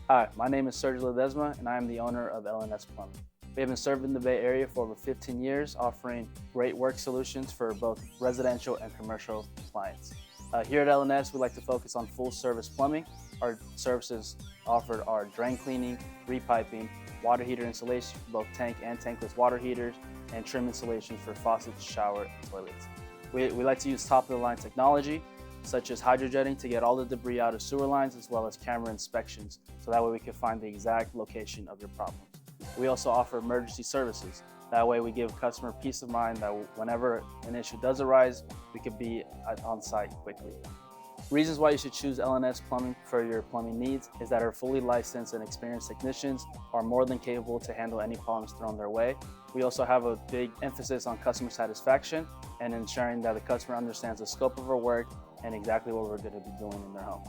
Hi, my name is Sergio Ledezma, and I am the owner of LNS Plumbing. We have been serving the Bay Area for over 15 years, offering great work solutions for both residential and commercial clients. Here at LNS, we like to focus on full service plumbing. Our services offered are drain cleaning, repiping, water heater installation for both tank and tankless water heaters, and trim installations for faucets, shower, and toilets. We like to use top-of-the-line technology, such as hydrojetting to get all the debris out of sewer lines, as well as camera inspections, so that way we can find the exact location of your problems. We also offer emergency services. That way we give customer peace of mind that whenever an issue does arise, we could be on site quickly. Reasons why you should choose LNS Plumbing for your plumbing needs is that our fully licensed and experienced technicians are more than capable to handle any problems thrown their way. We also have a big emphasis on customer satisfaction and ensuring that the customer understands the scope of our work and exactly what we're going to be doing in their home.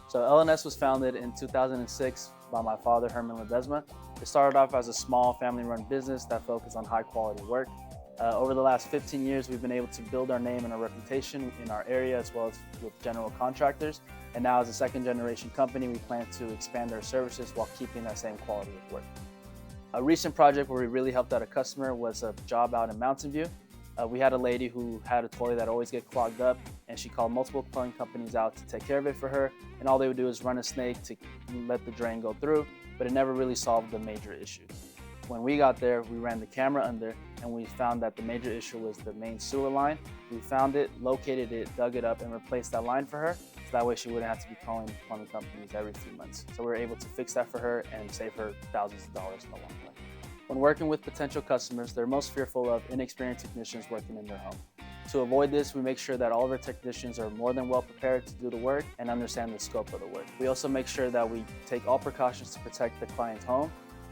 So LNS was founded in 2006 by my father, Herman Ledezma. It started off as a small family-run business that focused on high-quality work. Over the last 15 years, we've been able to build our name and our reputation in our area as well as with general contractors. And now as a second-generation company, we plan to expand our services while keeping that same quality of work. A recent project where we really helped out a customer was a job out in Mountain View. We had a lady who had a toilet that always get clogged up, and she called multiple plumbing companies out to take care of it for her, and all they would do is run a snake to let the drain go through, but it never really solved the major issue. When we got there, we ran the camera under, and we found that the major issue was the main sewer line. We found it, located it, dug it up, and replaced that line for her, so that way she wouldn't have to be calling plumbing companies every few months. So we were able to fix that for her and save her thousands of dollars in the long run. When working with potential customers, they're most fearful of inexperienced technicians working in their home. To avoid this, we make sure that all of our technicians are more than well prepared to do the work and understand the scope of the work. We also make sure that we take all precautions to protect the client's home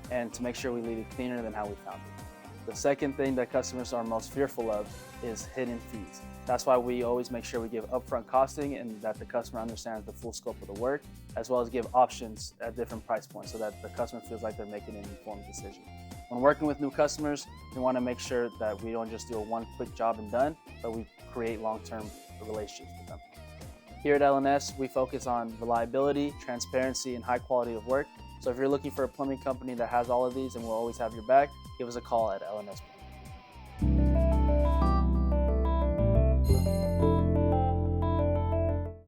and to make sure we leave it cleaner than how we found it. The second thing that customers are most fearful of is hidden fees. That's why we always make sure we give upfront costing and that the customer understands the full scope of the work, as well as give options at different price points so that the customer feels like they're making an informed decision. When working with new customers, we want to make sure that we don't just do a one quick job and done, but we create long-term relationships with them. Here at LNS, we focus on reliability, transparency, and high quality of work. So if you're looking for a plumbing company that has all of these and will always have your back, give us a call at LNS.